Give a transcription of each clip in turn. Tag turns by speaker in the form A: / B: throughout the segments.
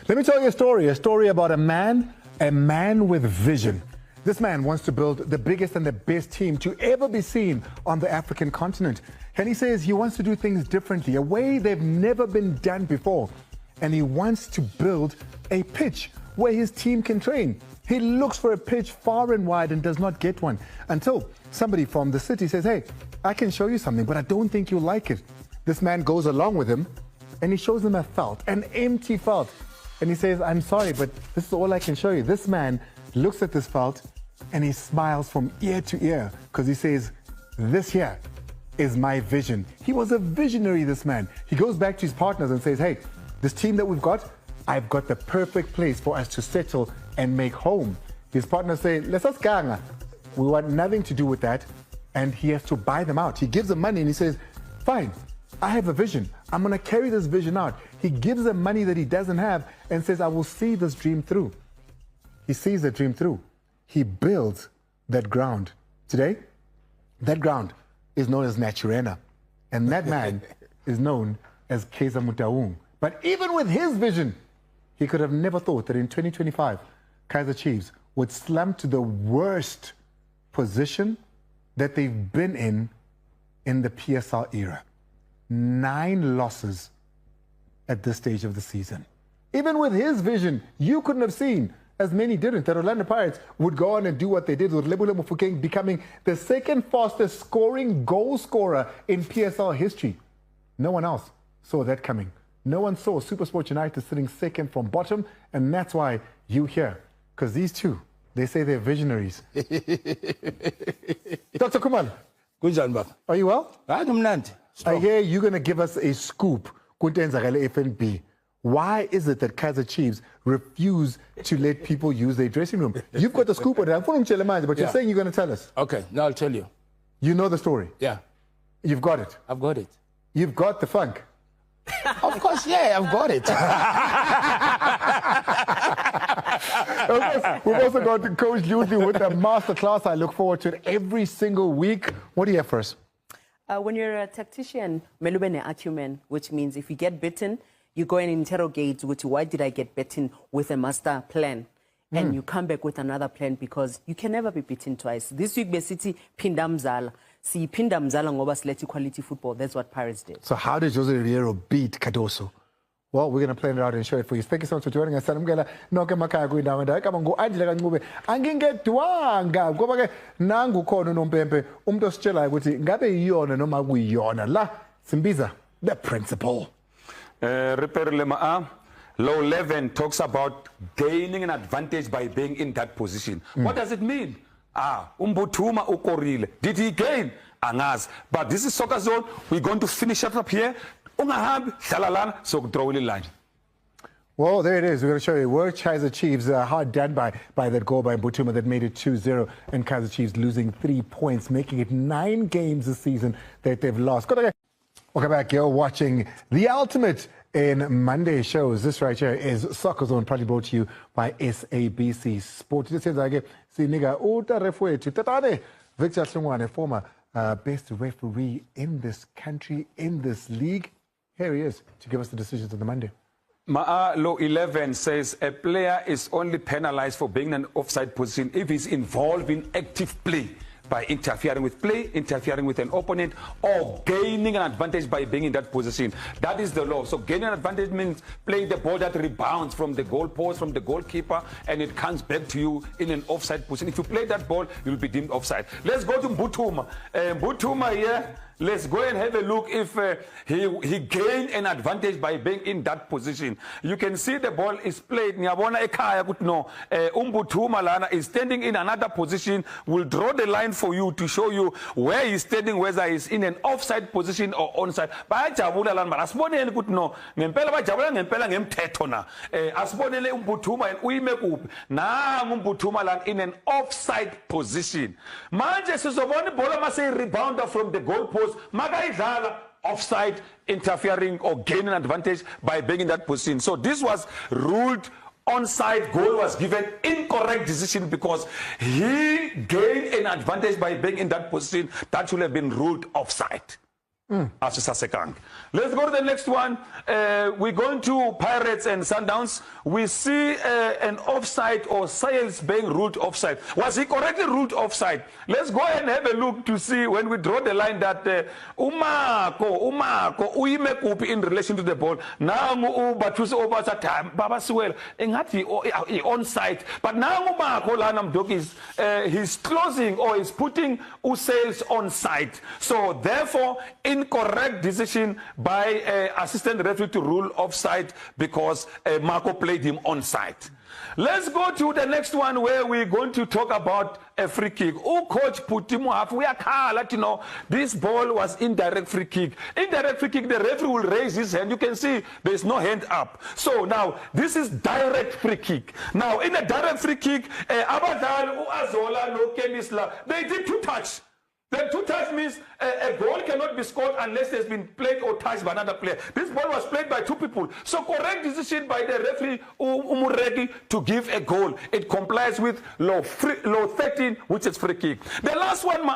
A: Let me tell you a story about a man with vision. This man wants to build the biggest and the best team to ever be seen on the African continent. And he says he wants to do things differently, a way they've never been done before. And he wants to build a pitch where his team can train. He looks for a pitch far and wide and does not get one until somebody from the city says, hey, I can show you something, but I don't think you'll like it. This man goes along with him and he shows him a felt, an empty felt. And he says, I'm sorry, but this is all I can show you. This man looks at this felt and he smiles from ear to ear because he says, this here is my vision. He was a visionary, this man. He goes back to his partners and says, hey, this team that we've got, I've got the perfect place for us to settle and make home. His partners say, let's us ganga. We want nothing to do with that. And he has to buy them out. He gives them money and he says, fine, I have a vision. I'm going to carry this vision out. He gives them money that he doesn't have and says, I will see this dream through. He sees the dream through. He builds that ground. Today, that ground is known as Naturena. And that man is known as Keza Mutaung. But even with his vision, he could have never thought that in 2025, Kaizer Chiefs would slump to the worst position that they've been in the PSL era. 9 losses at this stage of the season. Even with his vision, you couldn't have seen, as many didn't, that Orlando Pirates would go on and do what they did with Lebule Mofokeng becoming the second fastest scoring goal scorer in PSL history. No one else saw that coming. No one saw SuperSport United sitting second from bottom, and that's why you here. Because these two, they say they're visionaries. Dr. Kumal. Are you well? I hear you're going to give us a scoop. FNB. Why is it that Kaizer Chiefs refuse to let people use their dressing room? You've got the scoop on it. But you're saying you're going to tell us.
B: Okay, now I'll tell you.
A: You know the story?
B: Yeah.
A: You've got it?
B: I've got it.
A: You've got the funk?
B: Of course, yeah, I've got it.
A: We've also got Coach Luthi with a masterclass. I look forward to it every single week. What do you have for us?
C: When you're a tactician, melubene acumen, which means if you get bitten, you go and interrogate with why did I get bitten with a master plan? And you come back with another plan because you can never be beaten twice. This week, City pinda mzala. See, pinda mzala ngoba sileti quality football. That's what Pirates did.
A: So how did Jose Riero beat Cardoso? Well, we're going to plan it out and show it for you. Thank you so much for joining us. Noke makaya kuindawo kama ngo-Andile kaNcube angingedwanga ngoba ke nangu khona uNompempe umuntu ositshelayo ukuthi ngabe yiyona noma kuyiyona la simbiza the principal.
D: Law 11 talks about gaining an advantage by being in that position. What does it mean? Umbuthuma ukorile. Did he gain? Angas. But this is Soccerzone. We're going to finish it up here. Ungahab, Shalalan, so draw the line.
A: Well, there it is. We're going to show you where Kaizer Chiefs hard done by that goal by Mbutuma that made it 2-0, and Kaizer Chiefs losing 3 points, making it 9 games this season that they've lost. Welcome back. You're watching the ultimate in Monday shows. This right here is Soccerzone, proudly brought to you by SABC Sport. Victor Hlungwane, former best referee in this country, in this league. Here he is to give us the decisions on the Monday.
D: Law 11 says a player is only penalized for being in an offside position if he's involved in active play by interfering with play, interfering with an opponent, or gaining an advantage by being in that position. That is the law. So gaining an advantage means playing the ball that rebounds from the goal post, from the goalkeeper, and it comes back to you in an offside position. If you play that ball, you'll be deemed offside. Let's go to Mbutuma. Mbutuma here. Let's go and have a look if he gained an advantage by being in that position. You can see the ball is played. Mbutuma lana is standing in another position. We'll draw the line for you to show you where he's standing, whether he's in an offside position or onside. In an offside position. Manje sizobona ibhola mase rebounder from the goal post. Magaidala offside, interfering or gaining advantage by being in that position. So this was ruled onside. Goal was given incorrect decision because he gained an advantage by being in that position. That should have been ruled offside. Asisasekang. Let's go to the next one. We're going to Pirates and Sundowns. We see an offside or Sales being ruled offside. Was he correctly ruled offside? Let's go ahead and have a look to see when we draw the line that Umako, uyime in relation to the ball. Now Batuse over time. Baba Suel, engati onside. But now Umako Lanam Dog is he's closing or is putting Sales on side. So therefore, incorrect decision by assistant referee to rule offside because Marco played him onside. Let's go to the next one where we're going to talk about a free kick. Coach Putimu half. We are let you know this ball was indirect free kick. Indirect free kick, the referee will raise his hand. You can see there's no hand up. So now this is direct free kick. Now in a direct free kick, Abadan, Azola, no Kemisla, they did two touch. Then two touch means a goal cannot be scored unless it's been played or touched by another player. This ball was played by two people. So correct decision by the referee Umuregi to give a goal. It complies with law 13, which is free kick. The last one,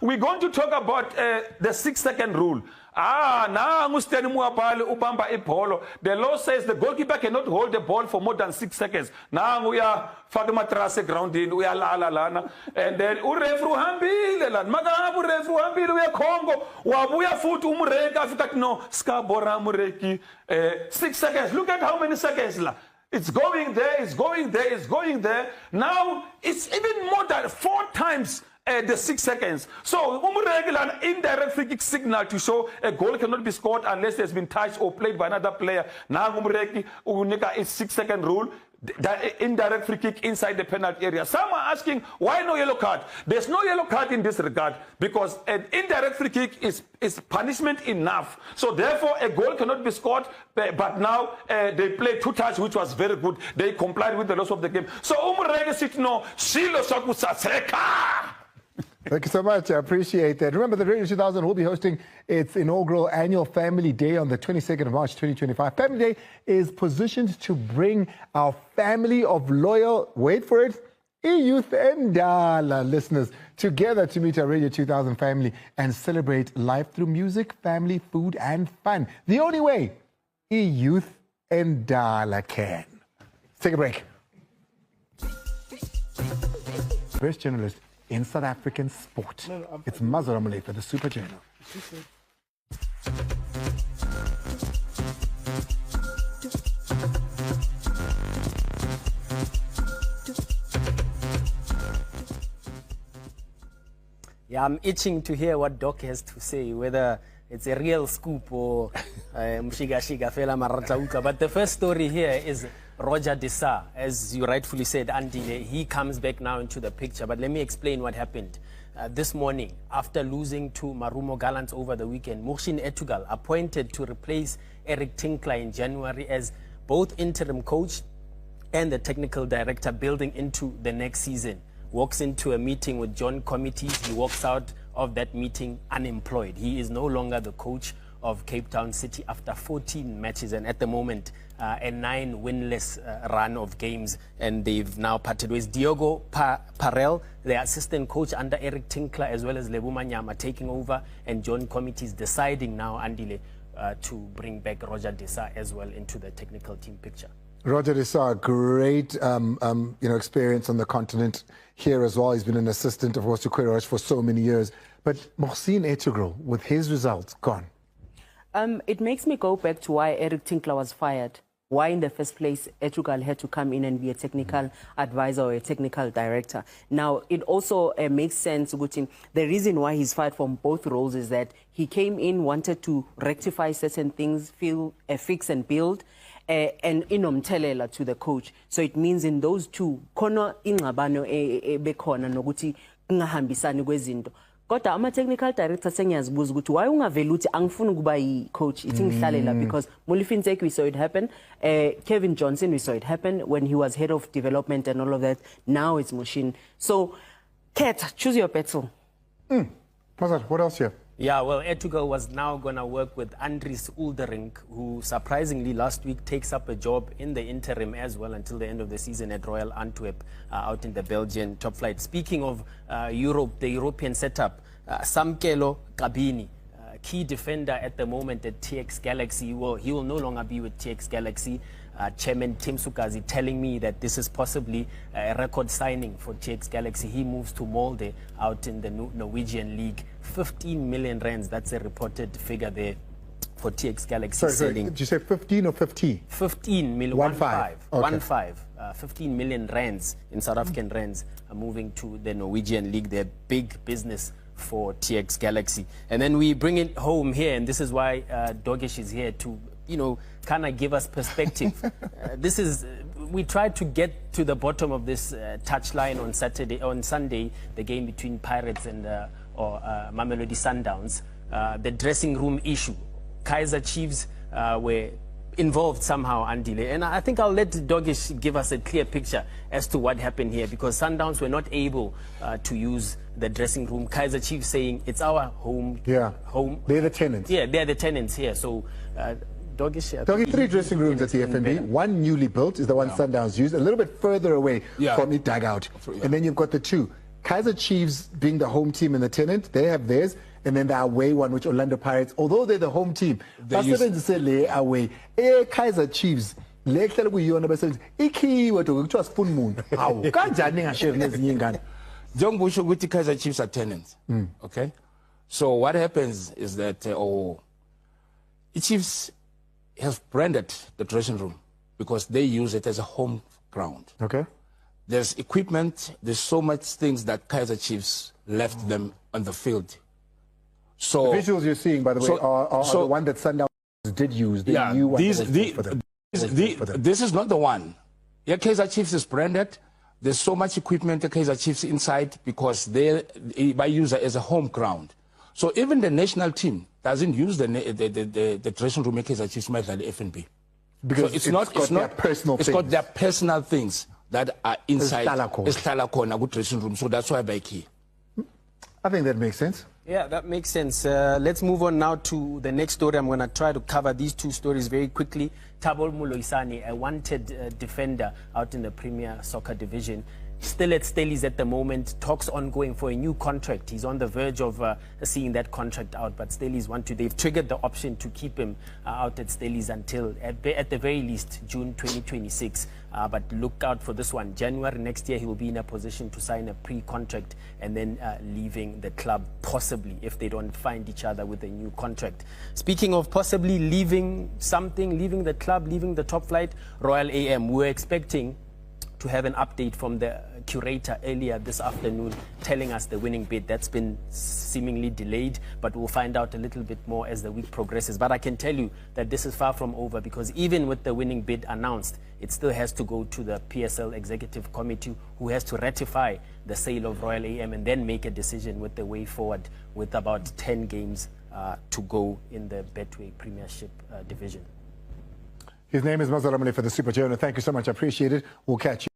D: we're going to talk about the 6-second rule. The law says the goalkeeper cannot hold the ball for more than 6 seconds. Now we are Fatuma Trase grounding, we are la. And then Urefru Hambile, Magabu Refru Hambile, we are Congo, Wabuya Foot Umureka, no, Skabora Mureki, 6 seconds. Look at how many seconds. It's going there, it's going there, it's going there. Now it's even more than 4 times. The 6 seconds. So, an indirect free kick signal to show a goal cannot be scored unless it's been touched or played by another player. Now, Unika is 6-second rule. That indirect free kick inside the penalty area. Some are asking, why no yellow card? There's no yellow card in this regard because an indirect free kick is punishment enough. So therefore, a goal cannot be scored. But now they played 2 touch, which was very good. They complied with the laws of the game. So Sitno, Shilo Sakusaseka.
A: Thank you so much. I appreciate that. Remember, the Radio 2000 will be hosting its inaugural annual Family Day on the 22nd of March, 2025. Family Day is positioned to bring our family of loyal, wait for it, youth and listeners together to meet our Radio 2000 family and celebrate life through music, family, food, and fun. The only way youth and can. Let's take a break. Best journalist in South African sport. It's Mazur Amale for the Super Journal.
E: Yeah, I'm itching to hear what Doc has to say, whether it's a real scoop or mshiga fela maratauka. But the first story here is Roger Disa, as you rightfully said, Andile, he comes back now into the picture. But let me explain what happened. This morning, after losing to Marumo Gallants over the weekend, Muhsin Etugal, appointed to replace Eric Tinkler in January as both interim coach and the technical director building into the next season, walks into a meeting with John Committees. He walks out of that meeting unemployed. He is no longer the coach of Cape Town City after 14 matches and at the moment a 9 winless run of games, and they've now parted ways. Diogo Parel, the assistant coach under Eric Tinkler, as well as Lebu Manyama taking over, and John Committees deciding now, Andile, to bring back Roger Disa as well into the technical team picture.
A: Roger Disa, great experience on the continent here as well. He's been an assistant of course to Queiroz for so many years. But Mohsin Etugal, with his results gone.
C: It makes me go back to why Eric Tinkler was fired. Why in the first place Etugal had to come in and be a technical advisor or a technical director. Now, it also makes sense, Gutin. The reason why he's fired from both roles is that he came in, wanted to rectify certain things, fix and build, and inomthelela to the coach. So it means in those two, kono ingabano bekhona nokuthi ngahambisani kwezinto. Kodwa ama-technical director sengiyazibuza ukuthi why ungavela uthi angifuni ukuba yi-coach ithi ngihlalela, because Molifin Tek, we saw it happen, Kevin Johnson, we saw it happen when he was head of development and all of that. Now it's Mushin. So, Kat, choose your battle.
A: What else here?
E: Yeah, well, Etugal was now going to work with Andries Uldering, who surprisingly last week takes up a job in the interim as well until the end of the season at Royal Antwerp out in the Belgian top flight. Speaking of Europe, the European setup, Samkelo Kabini key defender at the moment at TX Galaxy. Well, he will no longer be with TX Galaxy. Chairman Tim Sukazi telling me that this is possibly a record signing for TX Galaxy. He moves to Molde out in the Norwegian league. 15 million rands, that's a reported figure there for TX Galaxy.
A: Sorry, did you say 15 or 50?
E: 15 million.
A: 1-5. Okay.
E: 1-5. 15 million rands in South African rands are moving to the Norwegian league. They're big business for TX Galaxy. And then we bring it home here, and this is why Dogish is here to, you know, kind of give us perspective. We tried to get to the bottom of this touchline on Sunday, the game between Pirates and Mamelodi Sundowns, the dressing room issue. Kaizer Chiefs were involved somehow, Andile. And I think I'll let Dogish give us a clear picture as to what happened here, because Sundowns were not able to use the dressing room. Kaizer Chiefs saying it's our home.
A: Yeah.
E: Home.
A: They're the tenants.
E: Yeah, they're the tenants here. So Dogish.
A: Dogi, 3 dressing rooms at the FNB. One newly built is the one Sundowns used, a little bit further away from the dugout. And then you've got the 2. Kaizer Chiefs being the home team and the tenant, they have theirs. And then the away one, which Orlando Pirates, although they're the home team, basebenzisele away. Kaizer Chiefs, lehlele kuyona basebenzi. Ikhiwe to kuthiwa spoon moon. Hawu, kanjani ngashare nezinye ingane?
B: Njengokusho ukuthi Kaizer Chiefs are tenants. Okay? So what happens is that the Chiefs have branded the dressing room because they use it as a home ground.
A: Okay.
B: There's equipment, there's so much things that Kaizer Chiefs left them on the field. So
A: the visuals you're seeing, by the way, are the one that Sundowns did use. They knew what was for them.
B: This is not the one. Yeah, Kaizer Chiefs is branded. There's so much equipment at Kaizer Chiefs inside because they use it as a home ground. So even the national team doesn't use the dressing room at Kaizer Chiefs like the FNB.
A: Because
B: so it's not
A: their personal things.
B: It's got their personal things that are inside the dressing room. So that's why by key.
A: I think that makes sense.
E: Yeah, that makes sense. Let's move on now to the next story. I'm going to try to cover these 2 stories very quickly. Tabol Muloisani, a wanted defender out in the Premier Soccer Division, still at Stellies at the moment. Talks ongoing for a new contract. He's on the verge of seeing that contract out, but Stellies they've triggered the option to keep him out at Stellies until, at the very least, June 2026. But look out for this one. January next year, he will be in a position to sign a pre-contract and then leaving the club, possibly, if they don't find each other with a new contract. Speaking of possibly leaving the club, leaving the top flight, Royal AM, we're expecting to have an update from the curator earlier this afternoon telling us the winning bid. That's been seemingly delayed, but we'll find out a little bit more as the week progresses. But I can tell you that this is far from over, because even with the winning bid announced, it still has to go to the PSL Executive Committee, who has to ratify the sale of Royal AM and then make a decision with the way forward, with about 10 games to go in the Betway Premiership division.
A: His name is Mazal Amale for the Super Journal. Thank you so much. I appreciate it. We'll catch you.